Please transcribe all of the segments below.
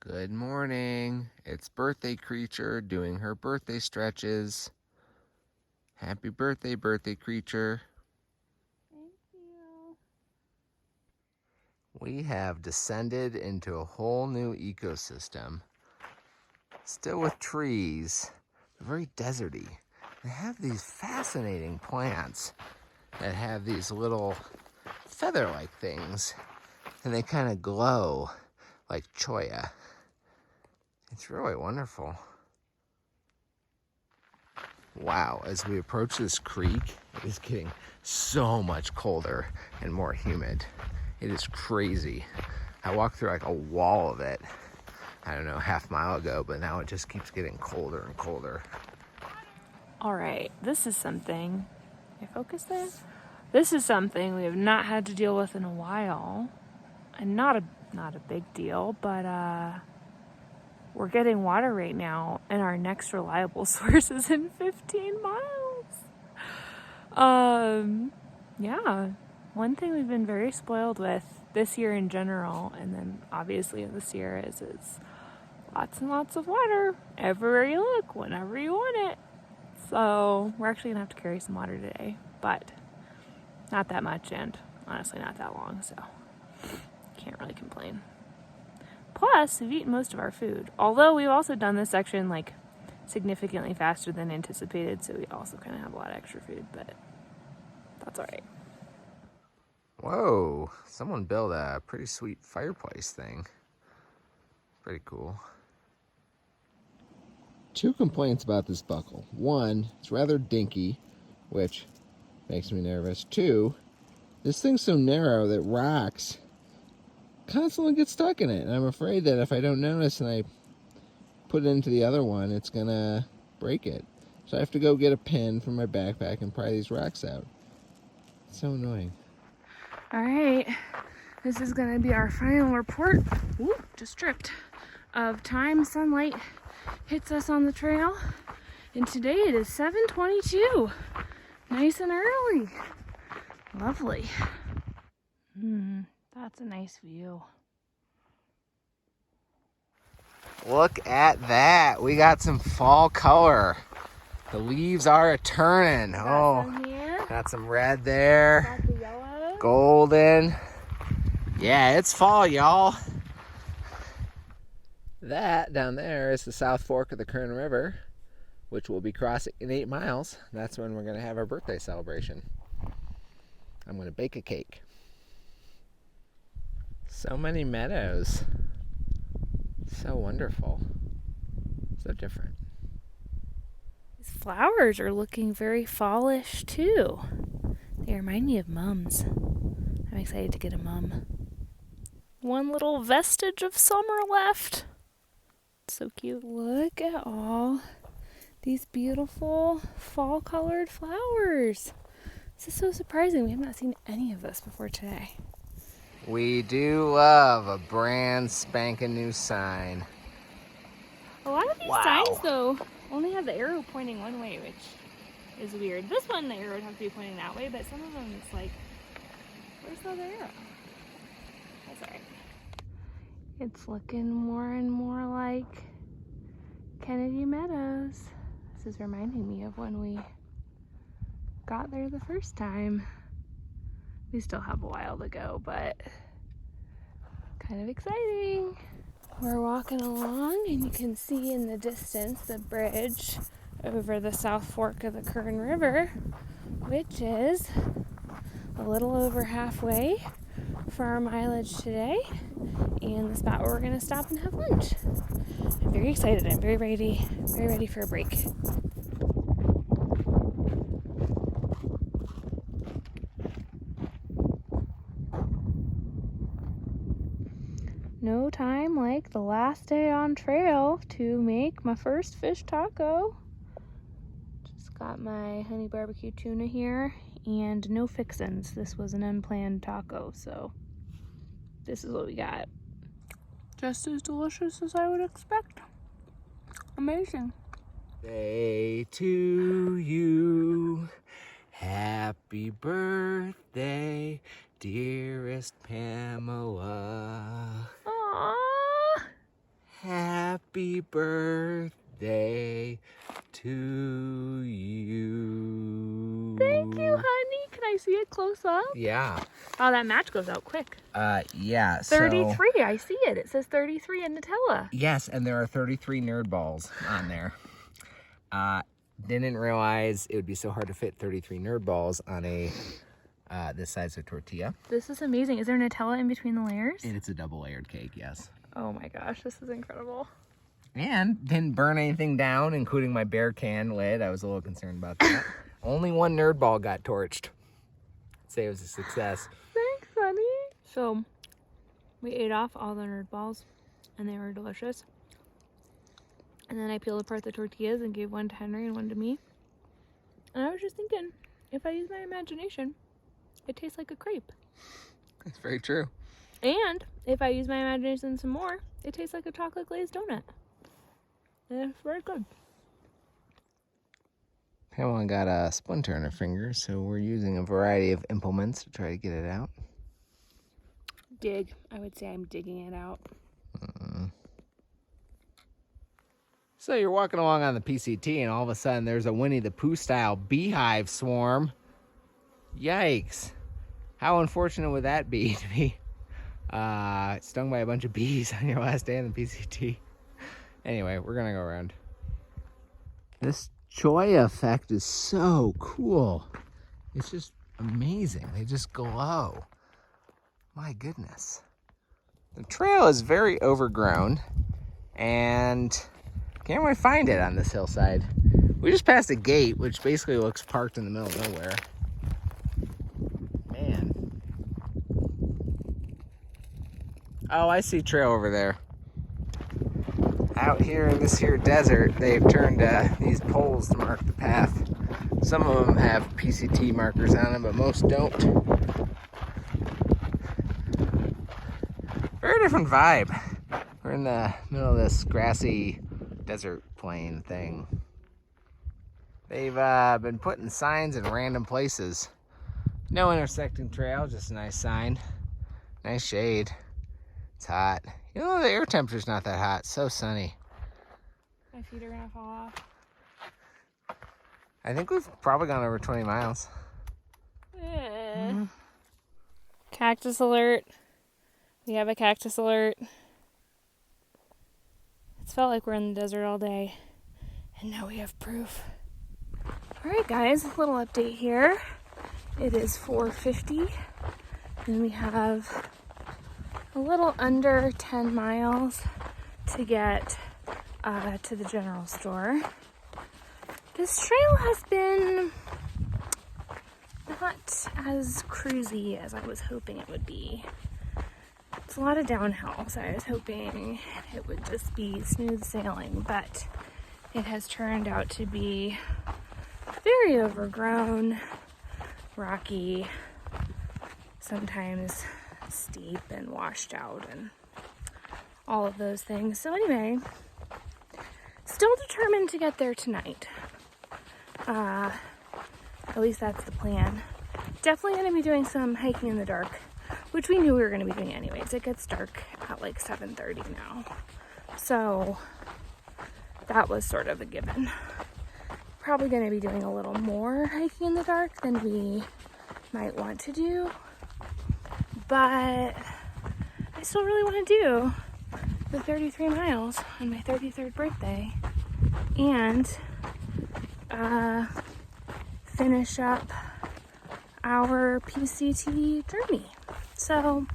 Good morning. It's birthday creature doing her birthday stretches. Happy birthday, birthday creature. Thank you. We have descended into a whole new ecosystem. Still with trees, but very deserty. They have these fascinating plants that have these little feather-like things, and they kind of glow like choya. It's really wonderful. Wow, as we approach this creek, it is getting so much colder and more humid. It is crazy. I walked through like a wall of it, I don't know, half mile ago, but now it just keeps getting colder and colder. All right, this is something. Can I focus there? This is something we have not had to deal with in a while, and not a big deal, but we're getting water right now, and our next reliable source is in 15 miles. Yeah, one thing we've been very spoiled with this year in general, and then obviously this year is lots and lots of water everywhere you look, whenever you want it. So we're actually gonna have to carry some water today, but not that much, and honestly not that long, so can't really complain. Plus, we've eaten most of our food, although we've also done this section like significantly faster than anticipated, so we also kind of have a lot of extra food, but that's all right. Whoa, someone built a pretty sweet fireplace thing. Pretty cool. Two complaints about this buckle. One, it's rather dinky, which makes me nervous. Two, this thing's so narrow that rocks constantly get stuck in it. And I'm afraid that if I don't notice and I put it into the other one, it's gonna break it. So I have to go get a pin from my backpack and pry these rocks out. It's so annoying. All right, this is gonna be our final report. Ooh, just tripped. Of time sunlight hits us on the trail, and today it is 7:22. Nice and early. Lovely. That's a nice view. Look at that. We got some fall color. The leaves are a-turning. Got some red there. Got the yellow. Golden. Yeah, it's fall, y'all. That down there is the South Fork of the Kern River, which we'll be crossing in 8 miles. That's when we're going to have our birthday celebration. I'm going to bake a cake. So many meadows. So wonderful. So different. These flowers are looking very fallish too. They remind me of mums. I'm excited to get a mum. One little vestige of summer left. So cute. Look at all these beautiful fall colored flowers. This is so surprising. We have not seen any of this before today. We do love a brand spanking new sign. A lot of these signs, though, only have the arrow pointing one way, which is weird. This one, the arrow would have to be pointing that way, but some of them, it's like, where's the other arrow? That's alright. It's looking more and more like Kennedy Meadows. This is reminding me of when we got there the first time. We still have a while to go, but kind of exciting. We're walking along and you can see in the distance the bridge over the South Fork of the Kern River, which is a little over halfway for our mileage today, and the spot where we're going to stop and have lunch. I'm very excited. I'm very ready for a break. No time like the last day on trail to make my first fish taco. Just got my honey barbecue tuna here and no fixins. This was an unplanned taco, so this is what we got. Just as delicious as I would expect. Amazing. Day to you. Happy birthday, dearest Pamela. Aww. Happy birthday to you. Thank you, honey. Can I see it close up? Yeah. Oh, that match goes out quick. Yeah. 33. I see it. It says 33 in Nutella. Yes, and there are 33 nerd balls on there. Didn't realize it would be so hard to fit 33 nerd balls on a this size of tortilla. This is amazing. Is there Nutella in between the layers? And it's a double layered cake, yes. Oh my gosh, this is incredible. And didn't burn anything down, including my bear can lid. I was a little concerned about that. Only one nerd ball got torched. I'd say it was a success. Thanks, honey. So, we ate off all the nerd balls, and they were delicious. And then I peeled apart the tortillas and gave one to Henry and one to me. And I was just thinking, if I use my imagination, it tastes like a crepe. That's very true. And if I use my imagination some more, it tastes like a chocolate glazed donut. And it's very good. Pamela got a splinter in her finger, so we're using a variety of implements to try to get it out. Dig. I would say I'm digging it out. So you're walking along on the PCT, and all of a sudden there's a Winnie the Pooh style beehive swarm. Yikes. How unfortunate would that be to be stung by a bunch of bees on your last day on the PCT? Anyway, we're gonna go around. This joy effect is so cool. It's just amazing. They just glow. My goodness. The trail is very overgrown, and can't really find it on this hillside. We just passed a gate, which basically looks parked in the middle of nowhere. Man. Oh, I see trail over there. Out here in this here desert, they've turned these poles to mark the path. Some of them have PCT markers on them, but most don't. Very different vibe. We're in the middle of this grassy desert plain thing. They've been putting signs in random places. No intersecting trail, just a nice sign. Nice shade. It's hot. You know, the air temperature's not that hot. It's so sunny. My feet are gonna fall off. I think we've probably gone over 20 miles. Cactus alert. We have a cactus alert. It's felt like we're in the desert all day. And now we have proof. Alright guys, a little update here. It is 4:50 and we have a little under 10 miles to get to the general store. This trail has been not as cruisy as I was hoping it would be. It's a lot of downhill, so I was hoping it would just be smooth sailing, but it has turned out to be very overgrown, rocky, sometimes steep and washed out and all of those things. So anyway, still determined to get there tonight. At least that's the plan. Definitely going to be doing some hiking in the dark, which we knew we were going to be doing anyways. It gets dark at like 7:30 now. So that was sort of a given. Probably going to be doing a little more hiking in the dark than we might want to do. But I still really want to do the 33 miles on my 33rd birthday and finish up our PCT journey. So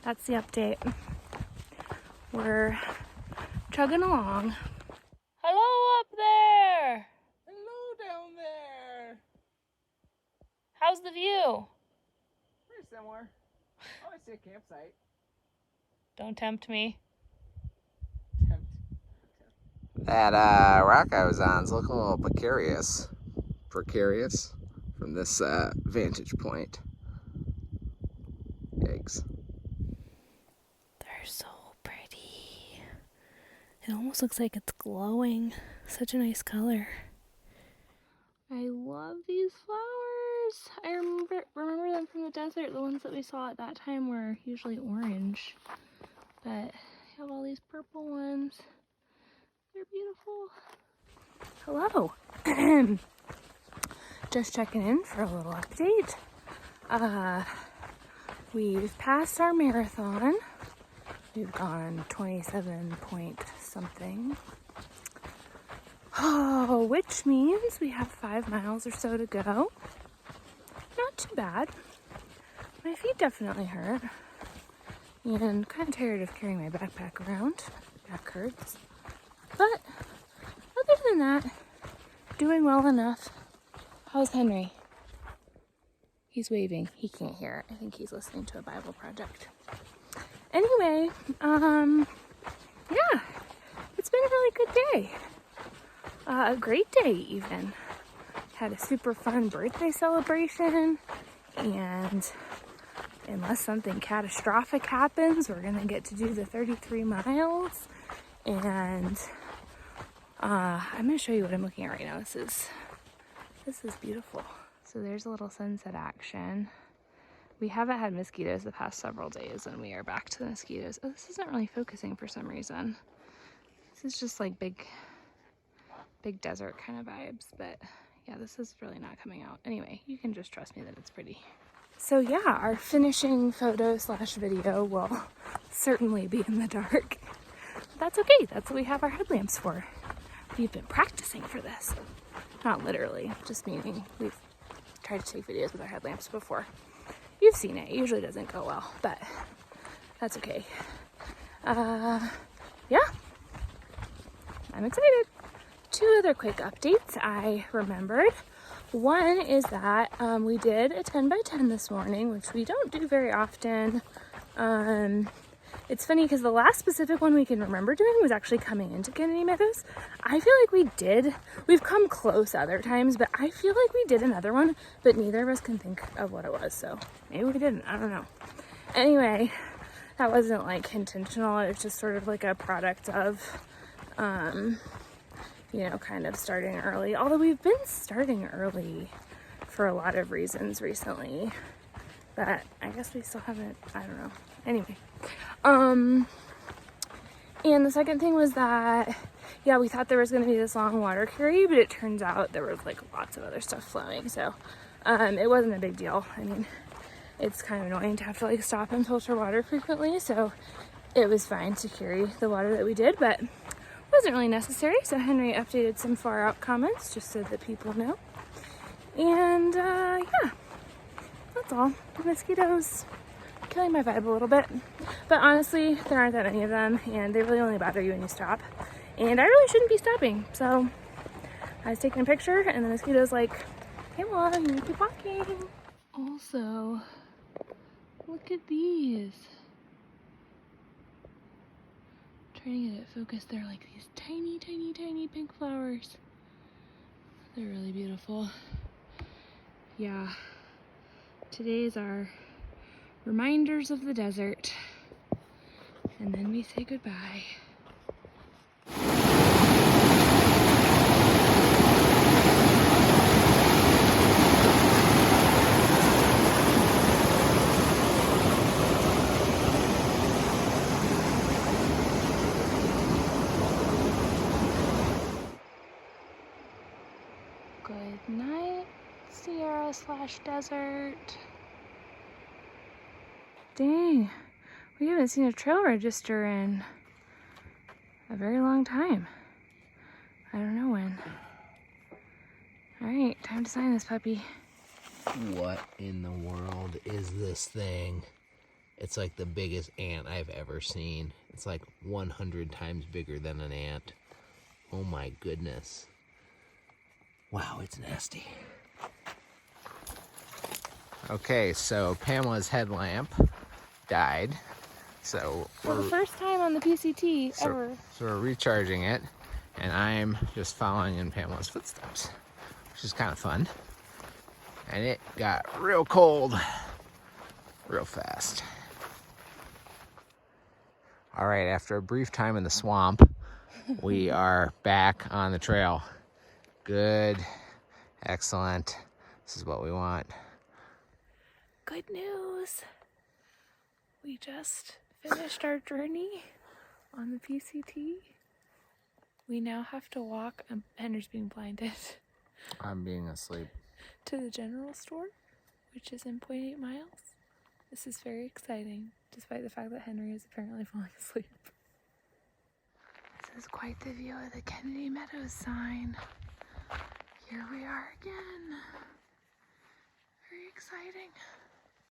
that's the update. We're chugging along. Hello up there! Hello down there. How's the view? Pretty similar. Oh, I see a campsite. Don't tempt me. That rock I was on is looking a little precarious from this vantage point. Yikes. They're so pretty. It almost looks like it's glowing. Such a nice color. I love these flowers. I remember them from the desert. The ones that we saw at that time were usually orange. But have all these purple ones. They're beautiful. Hello. Just checking in for a little update. We've passed our marathon. We've gone 27 point something. Oh, which means we have 5 miles or so to go. Not too bad. My feet definitely hurt. And kind of tired of carrying my backpack around. Back hurts. But other than that, doing well enough. How's Henry? He's waving. He can't hear it. I think he's listening to a Bible project. Anyway, yeah, it's been a really good day. A great day even. Had a super fun birthday celebration, and unless something catastrophic happens, we're gonna get to do the 33 miles. And I'm gonna show you what I'm looking at right now. This is beautiful. So there's a little sunset action. We haven't had mosquitoes the past several days, and we are back to the mosquitoes. Oh, this isn't really focusing for some reason. This is just like big desert kind of vibes, but yeah, this is really not coming out. Anyway, you can just trust me that it's pretty. So yeah, our finishing photo / video will certainly be in the dark. But that's okay, that's what we have our headlamps for. We've been practicing for this. Not literally, just meaning we've tried to take videos with our headlamps before. You've seen it. It usually doesn't go well, but that's okay. Yeah, I'm excited. 2 other quick updates I remembered. One is that we did a 10 by 10 this morning, which we don't do very often. It's funny because the last specific one we can remember doing was actually coming into Kennedy Meadows. I feel like we've come close other times, but I feel like we did another one, but neither of us can think of what it was, so maybe we didn't, I don't know. Anyway, that wasn't like intentional, it was just sort of like a product of, you know, kind of starting early, although we've been starting early for a lot of reasons recently, but I guess we still haven't, I don't know. Anyway, and the second thing was that, yeah, we thought there was going to be this long water carry, but it turns out there was like lots of other stuff flowing, so it wasn't a big deal. I mean, it's kind of annoying to have to like stop and filter water frequently, so it was fine to carry the water that we did, but wasn't really necessary. So Henry updated some far out comments just so that people know. And yeah, that's all. The mosquitoes killing my vibe a little bit, but honestly there aren't that many of them, and they really only bother you when you stop, and I really shouldn't be stopping. So I was taking a picture and the mosquito's like, hey, well, you need to keep walking. Also, look at these. Trying to get it focused. They're like these tiny pink flowers. They're really beautiful. Yeah, today is our reminders of the desert, and then we say goodbye. Good night, Sierra / desert. Dang, we haven't seen a trail register in a very long time. I don't know when. All right, time to sign this puppy. What in the world is this thing? It's like the biggest ant I've ever seen. It's like 100 times bigger than an ant. Oh my goodness. Wow, it's nasty. Okay, so Pamela's headlamp died. So For the first time on the PCT ever. So we're recharging it, and I'm just following in Pamela's footsteps, which is kind of fun. And it got real cold real fast. All right, after a brief time in the swamp, we are back on the trail. Good, excellent. This is what we want. Good news. We just finished our journey on the PCT. We now have to walk, Henry's being blinded, I'm being asleep. to the general store, which is in 0.8 miles. This is very exciting, despite the fact that Henry is apparently falling asleep. This is quite the view of the Kennedy Meadows sign. Here we are again. Very exciting.